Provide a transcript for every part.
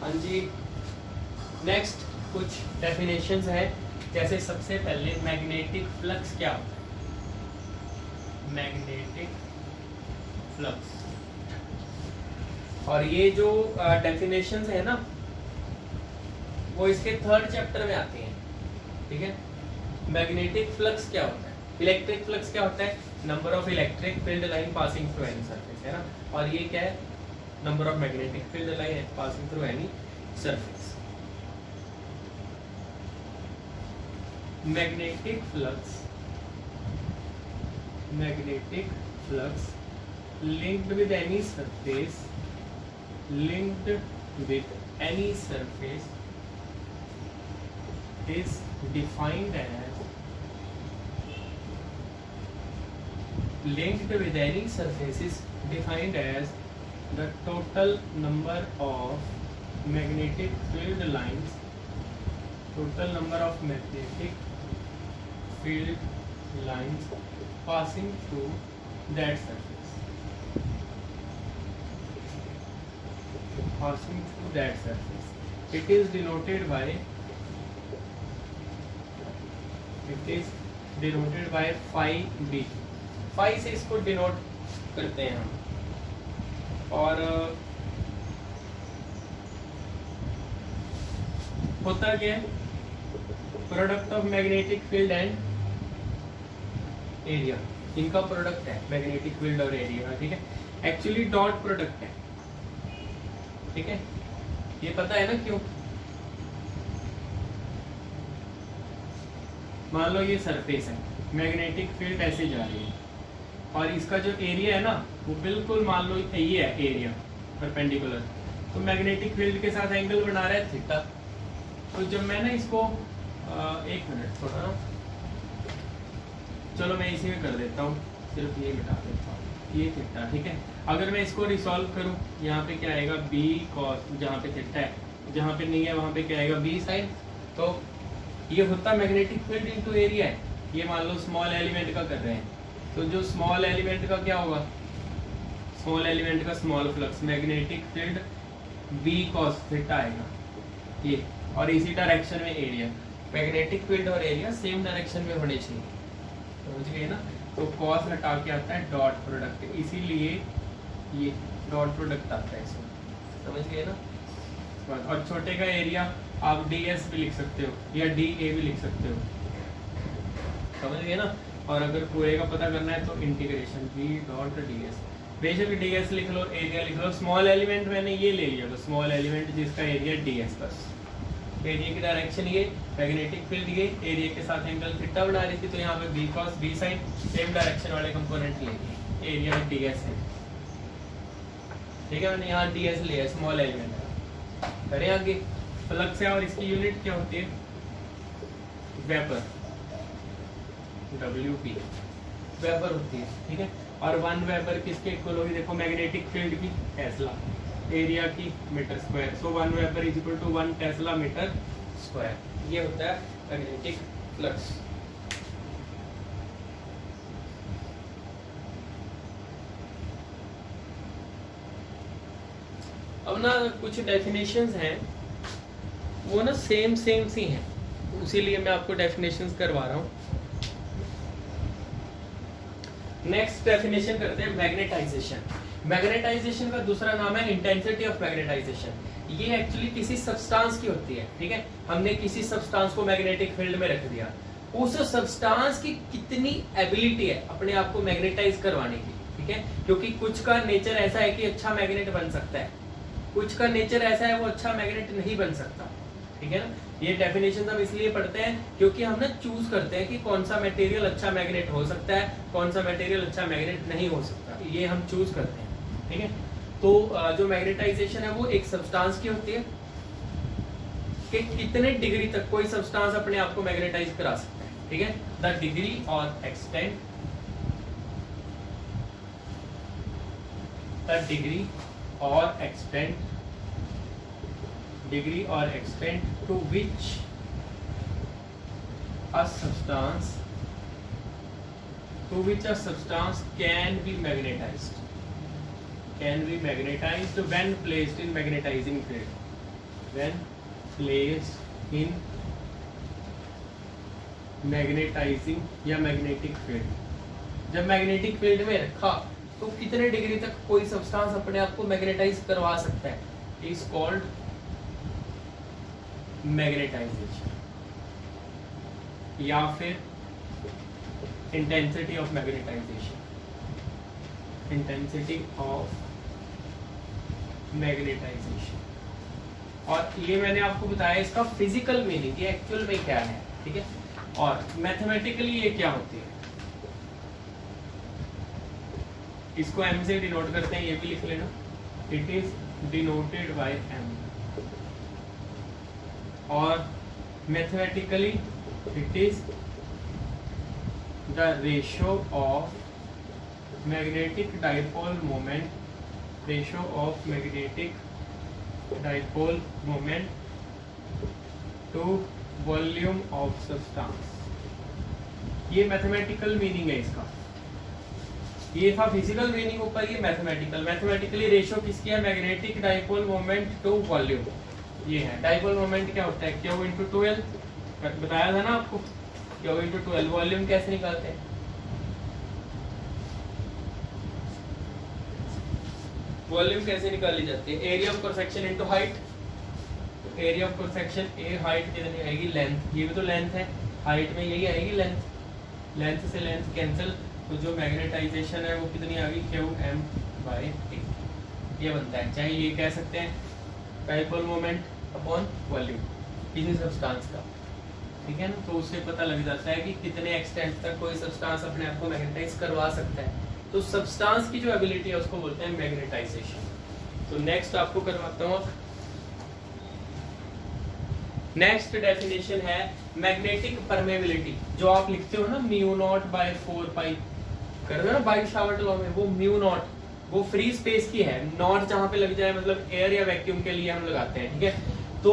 हाँ जी, नेक्स्ट कुछ डेफिनेशंस है। जैसे सबसे पहले मैग्नेटिक फ्लक्स क्या होता है? मैग्नेटिक फ्लक्स, और ये जो डेफिनेशंस है ना वो इसके थर्ड चैप्टर में आती हैं, ठीक है। मैग्नेटिक फ्लक्स क्या होता है? इलेक्ट्रिक फ्लक्स क्या होता है? Number of electric field line passing through any surface, है ना। और ये क्या है? Number of magnetic field line passing through any surface. Magnetic flux linked with any surface is defined as the total number of magnetic field lines passing through that surface. It is denoted by phi b. phi से इसको denote करते हैं हम। और होता क्या है? Product of magnetic field and area, इनका प्रोडक्ट है मैग्नेटिक फील्ड और एरिया, ठीक है। एक्चुअली डॉट प्रोडक्ट है, ठीक है। ये पता है ना क्यों? मान लो ये सरफेस है, मैग्नेटिक फील्ड ऐसे जा रही है और इसका जो एरिया है ना वो बिल्कुल मान लो ये है एरिया परपेंडिकुलर, तो मैग्नेटिक फील्ड के साथ एंगल बना रहा है थीटा। तो जब मैं ना इसको एक मिनट थोड़ा ना, चलो मैं इसी में कर देता हूँ, सिर्फ ये मिटा देता हूँ, ये थीटा, ठीक है। अगर मैं इसको रिसॉल्व करूँ, यहाँ पे क्या आएगा? बी कॉस, जहाँ पे थीटा है, जहाँ पे नहीं है वहाँ पे क्या आएगा? B sine. तो ये होता मैग्नेटिक फील्ड इनटू एरिया है। ये मान लो स्मॉल एलिमेंट का कर रहे हैं, तो जो स्मॉल एलिमेंट का क्या होगा? स्मॉल एलिमेंट का small flux, magnetic field b cos theta आएगा ये, और इसी डायरेक्शन में एरिया। मैग्नेटिक फील्ड और एरिया सेम डायरेक्शन में होने चाहिए, समझ गए ना। तो कॉस हटा के आता है डॉट प्रोडक्ट, इसीलिए ये डॉट प्रोडक्ट आता है इसमें, समझ गए ना। और छोटे का एरिया आप ds भी लिख सकते हो या dA भी लिख सकते हो, समझ गए ना। और अगर पूरे का पता करना है तो इंटीग्रेशन v डॉट ds, बेशक ds लिख लो, एरिया लिख लो। स्मॉल एलिमेंट मैंने ये ले लिया, तो स्मॉल एलिमेंट जिसका एरिया ds, बस एरिया की डायरेक्शन ये, मैग्नेटिक फील्ड ये, एरिया के साथ एंगल थीटा बना रही थी, तो यहाँ पे b cos b sin same direction वाले कंपोनेंट लेंगे, एरिया में ds है, ठीक है। मैंने यहाँ ds लिया स्मॉल एलिमेंट। करें आगे, फ्लक्स है और इसकी यूनिट क्या होती है? वेपर, WP वेपर होती है, ठीक है। और 1 वेपर किसके इक्वल होगी? देखो मैग्नेटिक फील्ड की टेस्ला, एरिया की metre square, so 1 weber is equal to 1 tesla metre square. ये होता है मैग्नेटिक फ्लक्स। अब ना कुछ डेफिनेशंस हैं वो ना सेम सी हैं, इसीलिए मैं आपको डेफिनेशंस करवा रहा हूँ। नेक्स्ट डेफिनेशन करते हैं मैग्नेटाइजेशन। मैग्नेटाइजेशन का दूसरा नाम है इंटेंसिटी ऑफ मैग्नेटाइजेशन। ये एक्चुअली किसी सब्सटेंस की होती है, ठीक है। हमने किसी सब्सटेंस को मैग्नेटिक फील्ड में रख दिया, उस सब्सटेंस की कितनी एबिलिटी है अपने आप को मैग्नेटाइज करवाने की, ठीक है। क्योंकि कुछ का नेचर ऐसा है कि अच्छा मैग्नेट बन सकता है, कुछ का नेचर ऐसा है वो अच्छा मैग्नेट नहीं बन सकता, ठीक है ना। ये डेफिनेशन हम इसलिए पढ़ते हैं क्योंकि हम ना चूज करते हैं कि कौन सा मटेरियल अच्छा मैग्नेट हो सकता है, कौन सा मटेरियल अच्छा मैग्नेट नहीं हो सकता, ये हम चूज करते हैं, ठीक है। तो जो मैग्नेटाइजेशन है वो एक सब्सटेंस की होती है कि कितने डिग्री तक कोई सब्सटेंस अपने आप को मैग्नेटाइज करा सकता है, ठीक है। द डिग्री और एक्सटेंट, द डिग्री और extent to which a substance can be magnetized when placed in magnetizing field, when placed in magnetizing या मैग्नेटिक फील्ड। जब मैग्नेटिक फील्ड में रखा तो कितने डिग्री तक कोई सब्सटेंस अपने आप को मैग्नेटाइज करवा सकता है, इज कॉल्ड मैग्नेटाइजेशन, या फिर intensity of magnetization, intensity of magnetization. और ये मैंने आपको बताया इसका फिजिकल मीनिंग, ये एक्चुअल में क्या है, ठीक है। और मैथमेटिकली ये क्या होती है, इसको m से डिनोट करते हैं, ये भी लिख लेना, it is denoted by m। और mathematically it is the ratio of magnetic dipole moment, ratio of magnetic dipole moment to volume of substance. ये मैथमेटिकल मीनिंग है इसका। ये था फिजिकल मीनिंग, ऊपर ये मैथमेटिकल। मैथमेटिकली रेशियो किसकी है, magnetic dipole moment to volume. ये है डाइपोल मोमेंट क्या होता है, Q इंटू 12, बताया था ना आपको, Q इंटू 12। वॉल्यूम कैसे निकालते हैं, वॉल्यूम कैसे निकाली जाती है, area of cross section into height. Area of cross section, A height कितनी आएगी, लेंथ, ये भी तो लेंथ है, हाइट में यही आएगी लेंथ, लेंथ से लेंथ कैंसिल, तो जो मैग्नेटाइजेशन है वो कितनी आ गई, Qm बाय A। ये बनता है, चाहे ये कह सकते हैं डाइपोल मोमेंट अपॉन वॉल्यूम किसी सब्सटेंस का, ठीक है ना। तो उससे पता लग जाता है कि कितने एक्सटेंट तक कोई सब्सटेंस अपने आप को मैग्नेटाइज करवा सकता है। तो सब्सटेंस की जो एबिलिटी है उसको बोलते हैं मैग्नेटाइजेशन। तो नेक्स्ट आपको करवाता हूँ, नेक्स्ट डेफिनेशन है मैग्नेटिक परमेबिलिटी। जो आप लिखते हो ना म्यू नॉट बाय 4 पाई, कर दो ना बाइट-शावर्ट लॉ में, वो म्यू नॉट वो फ्री स्पेस की है, नॉट जहां पे लग जाए मतलब एयर या वैक्यूम के लिए हम लगाते हैं, ठीक है। तो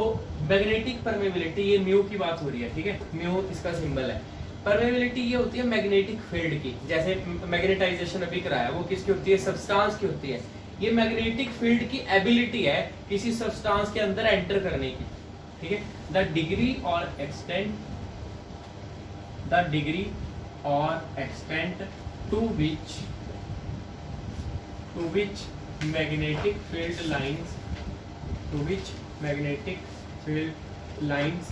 मैग्नेटिक परमेबिलिटी, ये म्यू की बात हो रही है, ठीक है, म्यू इसका सिंबल है। परमेबिलिटी ये होती है मैग्नेटिक फील्ड की, जैसे मैग्नेटाइजेशन अभी कराया, वो किसकी होती है, सब्सटेंस की होती है। ये मैग्नेटिक फील्ड की एबिलिटी है किसी सब्सटेंस के अंदर एंटर करने की, ठीक है। द डिग्री और एक्सटेंट, द डिग्री और extent to which magnetic field lines, to which magnetic field lines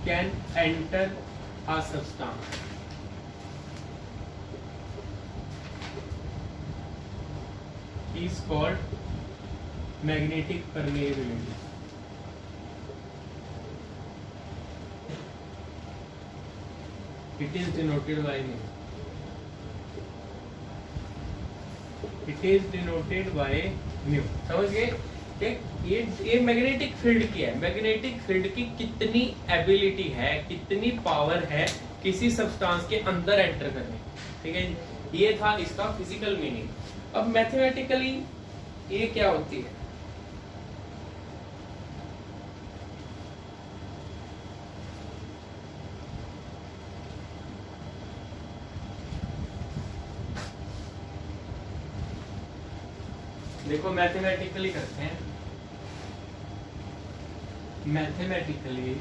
can enter a substance is called magnetic permeability. It is denoted by mu. It is denoted by mu. समझ गए? ये magnetic field की है, magnetic field की कितनी ability है, कितनी power है किसी सब्सटेंस के अंदर एंटर करने, ठीक है। ये था इसका फिजिकल मीनिंग। अब मैथमेटिकली ये क्या होती है, देखो मैथमेटिकली करते हैं। Mathematically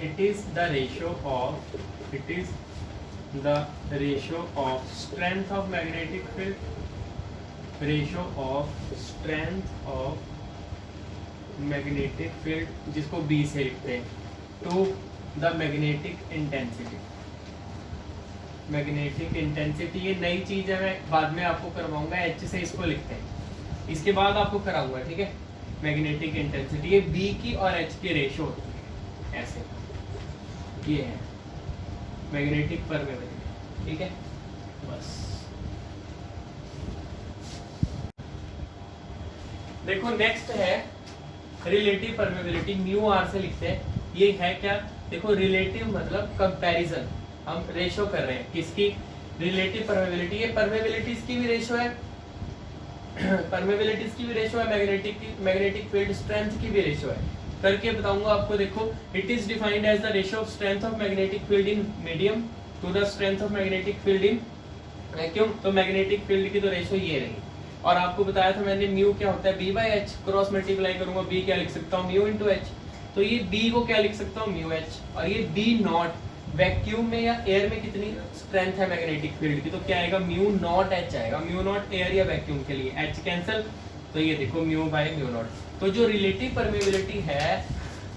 it is the ratio of, it is the ratio of strength of magnetic field, ratio of strength of magnetic field, जिसको B से लिखते हैं, to the magnetic intensity. Magnetic intensity ये नई चीज है, मैं बाद में आपको करवाऊंगा, H से इसको लिखते हैं, इसके बाद आपको कराऊंगा, ठीक है। मैग्नेटिक इंटेंसिटी ये B की और H की रेशियो होती है, ऐसे ये है मैग्नेटिक परमेबिलिटी, ठीक है। बस देखो नेक्स्ट है रिलेटिव परमेबिलिटी, म्यू आर से लिखते हैं। ये है क्या, देखो रिलेटिव मतलब कंपैरिजन, हम रेशियो कर रहे हैं किसकी, रिलेटिव परमेबिलिटी। ये परमेबिलिटीज की भी रेशियो है, परमेबिलिटीज की भी रेशियो है, मैग्नेटिक फील्ड स्ट्रेंथ की भी रेशियो है, करके बताऊंगा आपको। देखो it is defined as the ratio of strength of magnetic field in medium to the strength of magnetic field in vacuum. तो मैग्नेटिक फील्ड की तो रेशियो ये रही, और आपको बताया था मैंने म्यू क्या होता है, B/H, क्रॉस मल्टीप्लाई करूंगा, B क्या लिख सकता हूँ, म्यू इंटू H। तो ये बी को क्या लिख सकता हूँ म्यू एच, और ये बी नॉट वैक्यूम में या एयर में कितनी स्ट्रेंथ है मैग्नेटिक फील्ड की, तो क्या आएगा म्यू नॉट एच आएगा, म्यू नॉट एयर या वैक्यूम के लिए, एच कैंसिल, तो ये देखो म्यू बाय म्यू नॉट। तो जो रिलेटिव परमेबिलिटी है,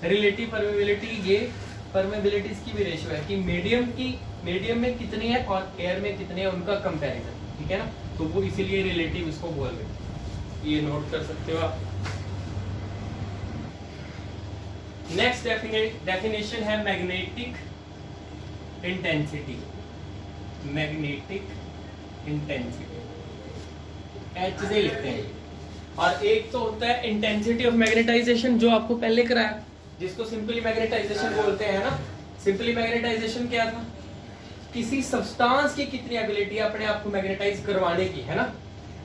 रिलेटिव परमेबिलिटी ये परमेबिलिटीज की भी रेशियो है कि मीडियम में कितनी है और एयर में कितनी है, उनका कंपैरिजन, ठीक है ना, तो वो इसीलिए रिलेटिव इसको बोल रहे हैं, ये नोट कर सकते हो आप। नेक्स्ट डेफिनेशन है magnetic intensity, magnetic intensity H से लिखते हैं, और एक तो होता है इंटेंसिटी ऑफ मैग्नेटाइजेशन जो आपको पहले कराया, जिसको सिंपली मैग्नेटाइजेशन बोलते हैं ना। सिंपली मैग्नेटाइजेशन क्या था, किसी सब्सटेंस की कितनी एबिलिटी है अपने आप को मैग्नेटाइज करवाने की, है ना।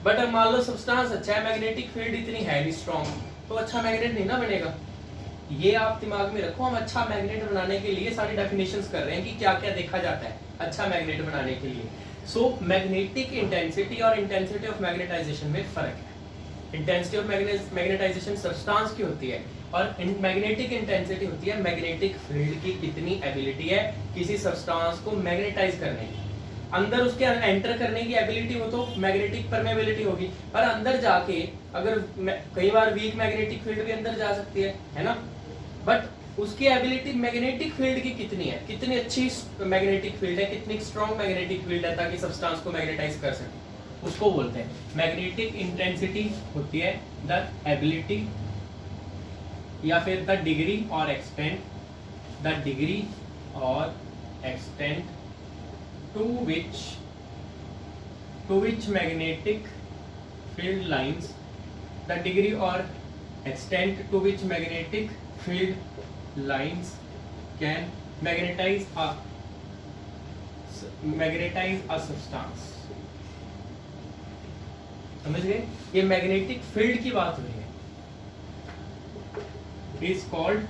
बट अब मान लो सब्सटेंस अच्छा है, मैग्नेटिक फील्ड इतनी है नहीं स्ट्रॉन्ग, तो अच्छा मैग्नेट नहीं ना बनेगा। ये आप दिमाग में रखो, हम अच्छा मैग्नेट बनाने के लिए सारी डेफिनेशंस कर रहे हैं कि क्या क्या देखा जाता है अच्छा मैग्नेट बनाने के लिए। सो मैग्नेटिक इंटेंसिटी और इंटेंसिटी ऑफ मैग्नेटाइजेशन में फर्क है। इंटेंसिटी ऑफ मैग्नेटाइजेशन सब्सटेंस की होती है, और मैग्नेटिक इंटेंसिटी होती है मैग्नेटिक फील्ड की कितनी एबिलिटी है किसी सब्सटेंस को मैग्नेटाइज करने की। अंदर उसके एंटर करने की एबिलिटी हो तो मैग्नेटिक परमेबिलिटी होगी, पर अंदर जाके अगर कई बार वीक मैग्नेटिक फील्ड भी अंदर जा सकती है ना, बट उसकी एबिलिटी मैग्नेटिक फील्ड की कितनी है, कितनी अच्छी मैग्नेटिक फील्ड है, कितनी स्ट्रॉन्ग मैग्नेटिक फील्ड है ताकि सब्सटेंस को मैग्नेटाइज कर सके, उसको बोलते हैं मैग्नेटिक इंटेंसिटी। होती है द एबिलिटी या फिर द डिग्री और एक्सटेंट, द डिग्री और extent to which magnetic field lines, the degree और extent to which magnetic field lines can magnetize a substance। समझ गए, ये मैग्नेटिक फील्ड की बात हो रही है, is called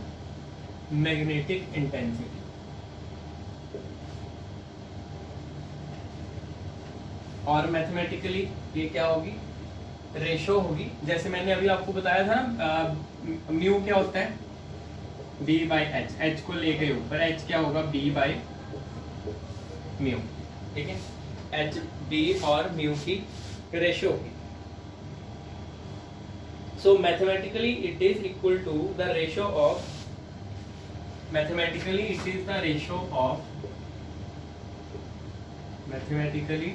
magnetic intensity। और मैथमेटिकली ये क्या होगी, रेशो होगी। जैसे मैंने अभी आपको बताया था ना, म्यू क्या होता है b बाई एच, एच को ले गए ऊपर, एच क्या होगा b बाई म्यू, ठीक है, एच b और म्यू की रेशो होगी। So mathematically it is equal to the ratio of, mathematically it is the ratio of, mathematically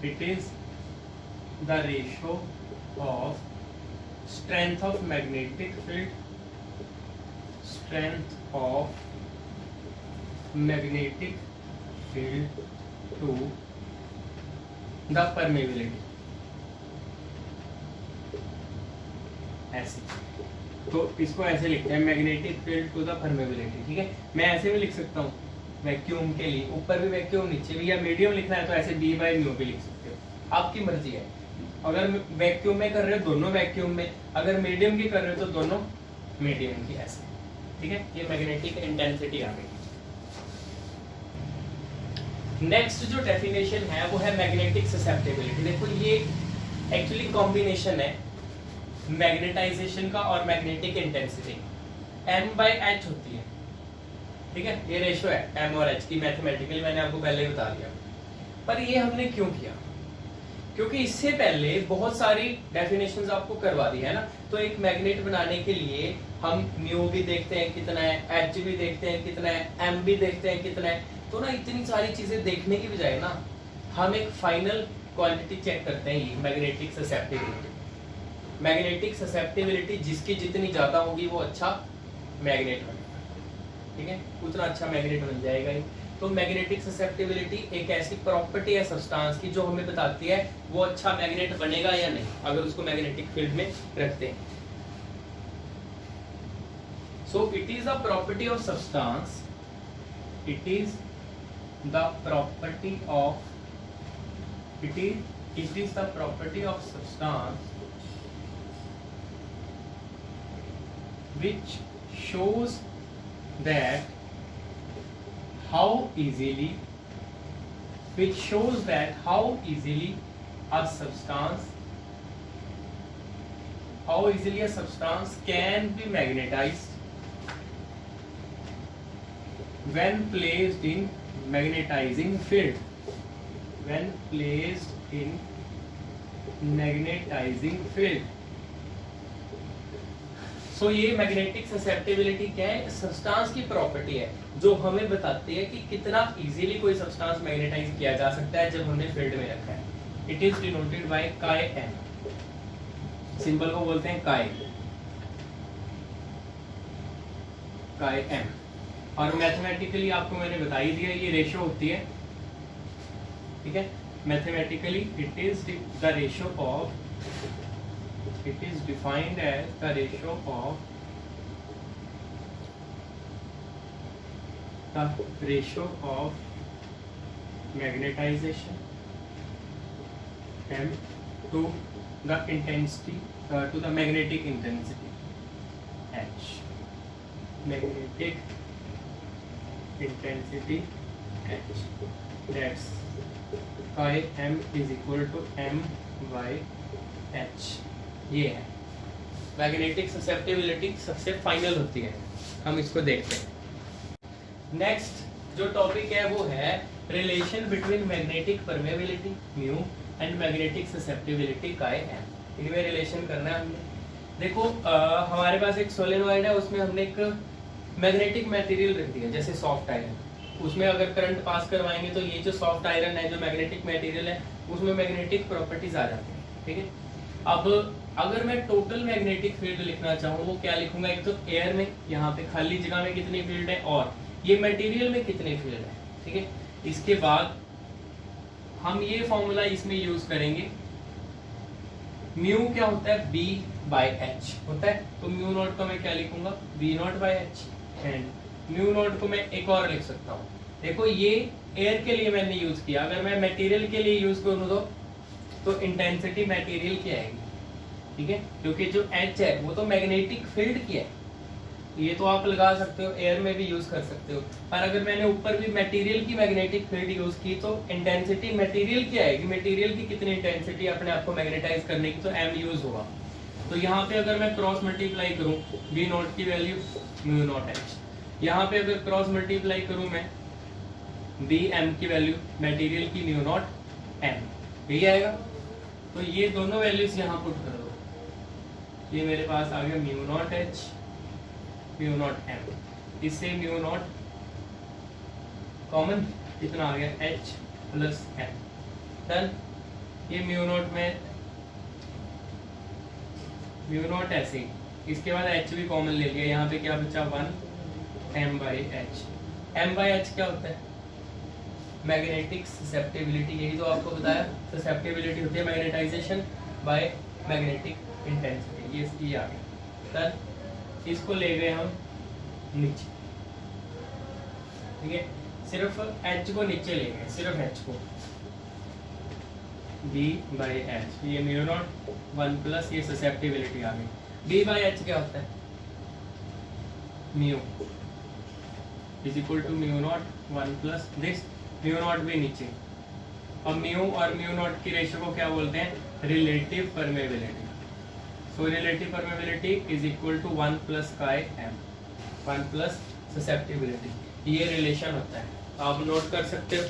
it is the ratio of strength of magnetic field, strength of magnetic field to the permeability। ऐसे तो इसको ऐसे लिखते हैं magnetic field to the permeability, ठीक है। मैं ऐसे भी लिख सकता हूँ वैक्यूम के लिए, ऊपर भी वैक्यूम नीचे भी, या मीडियम लिखना है तो ऐसे b बाई म्यू भी लिख सकते हो, आपकी मर्जी है। अगर वैक्यूम में कर रहे हो दोनों वैक्यूम में, अगर मीडियम की कर रहे हो तो दोनों मीडियम की, ऐसे, ठीक है। ये मैग्नेटिक इंटेंसिटी आ गई। नेक्स्ट जो डेफिनेशन है वो है मैग्नेटिक ससेप्टिबिलिटी। देखो ये एक्चुअली कॉम्बिनेशन है मैग्नेटाइजेशन का और magnetic intensity, m by h होती है, ठीक है। ये रेशो है m और h की, मैथमेटिकली मैंने आपको पहले ही बता दिया। पर ये हमने क्यों किया, क्योंकि इससे पहले बहुत सारी डेफिनेशंस आपको करवा दी है ना। तो एक मैग्नेट बनाने के लिए हम म्यू भी देखते हैं कितना है, h भी देखते हैं कितना है, m भी देखते हैं कितना है। तो ना इतनी सारी चीजें देखने की बजाय ना हम एक फाइनल क्वांटिटी चेक करते हैं, ये मैग्नेटिक ससेप्टिबिलिटी। मैग्नेटिक ससेप्टिबिलिटी जिसकी जितनी ज्यादा होगी वो अच्छा मैग्नेट बनेगा, ठीक है, उतना अच्छा मैग्नेट बन जाएगा ही। तो मैग्नेटिक ससेप्टिबिलिटी एक ऐसी प्रॉपर्टी है सब्सटेंस की जो हमें बताती है वो अच्छा मैग्नेट बनेगा या नहीं, अगर उसको मैग्नेटिक फील्ड में रखते हैं। So it is the property of substance, it is the property of, it is the property of substance which shows that how easily a substance can be magnetized when placed in magnetizing field, when placed in magnetizing field. सो ये magnetic susceptibility क्या है? Substance की property है जो हमें बताती है कि कितना इजीली कोई सब्सटेंस मैग्नेटाइज किया जा सकता है जब हमने फील्ड में रखा है. It is denoted by chi m. Symbol को बोलते हैं काई एम. और मैथमेटिकली आपको मैंने बता ही दिया ये रेशियो होती है. ठीक है, mathematically it is the ratio of, it is defined as the ratio of magnetization M to the intensity to the magnetic intensity H. Magnetic intensity H. That's chi M is equal to M by H. ये है magnetic susceptibility सबसे final होती है. हम इसको देखते हैं. Next जो टॉपिक है वो है relation between magnetic permeability mu and magnetic susceptibility chi m. इनमें रिलेशन करना है हमने. देखो हमारे पास एक सोलेनॉइड है, उसमें हमने एक मैग्नेटिक मटेरियल रख दिया जैसे सॉफ्ट आयरन. उसमें अगर करंट पास करवाएंगे तो ये जो सॉफ्ट आयरन है, जो मैग्नेटिक मटेरियल है, उसमें मैग्नेटिक प्रॉपर्टीज आ जाती हैं. ठीक है, अब अगर मैं टोटल मैग्नेटिक फील्ड लिखना चाहूँ वो क्या लिखूंगा? एक तो एयर में यहाँ पे खाली जगह में कितनी फील्ड है और ये मटेरियल में कितनी फील्ड है. ठीक है, इसके बाद हम ये फॉर्मूला इसमें यूज करेंगे. म्यू क्या होता है? बी बाय एच होता है. तो म्यू नॉट को मैं क्या लिखूंगा? B naught by h. And mu naught को मैं एक और लिख सकता हूँ. देखो ये एयर के लिए मैंने यूज किया, अगर मैं मटेरियल के लिए यूज करूँ तो इंटेंसिटी मटेरियल की आएगी. ठीक है, क्योंकि जो H है वो तो मैग्नेटिक फील्ड की है. ये तो आप लगा सकते हो, एयर में भी यूज कर सकते हो. पर अगर मैंने ऊपर भी मटेरियल की मैग्नेटिक फील्ड यूज की तो इंटेंसिटी मटेरियल की आएगी. मटेरियल की कितनी इंटेंसिटी अपने आप को मैग्नेटाइज करने की, तो M यूज होगा. तो यहाँ पे अगर मैं क्रॉस मल्टीप्लाई करूँ V नॉट की वैल्यू म्यू नॉट H, यहाँ पे अगर क्रॉस मल्टीप्लाई करूँ मैं B M की वैल्यू मटेरियल की म्यू नॉट M, यही आएगा. तो ये दोनों वैल्यूज यहाँ पुट कर दो. ये मेरे पास आ गया mu naught H mu naught M. इससे म्यू नॉट कॉमन कितना आ गया? H plus M. डन. ये म्यू नॉट में म्यू नॉट ऐसे ही. इसके बाद H भी कॉमन ले लिया. यहाँ पे क्या बचा? 1 M by H. M by H क्या होता है? Magnetic susceptibility. यही तो आपको बताया, ससेप्टिबिलिटी होती है मैग्नेटाइजेशन बाय मैग्नेटिक इंटेंसिटी. ये आ गया. तब इसको ले गए हम नीचे. ठीक है, सिर्फ H को नीचे ले गए, सिर्फ H को. B बाई H, ये म्यू नॉट 1 प्लस ये ससेप्टिबिलिटी आ गई. B बाई H क्या होता है? Mu is equal to mu naught 1 plus this mu naught भी नीचे. अब म्यू और म्यू नॉट की रेशियो को क्या बोलते हैं? Relative permeability. So relative permeability is equal to 1 plus chi m, 1 plus susceptibility. ये रिलेशन होता है, आप नोट कर सकते हो.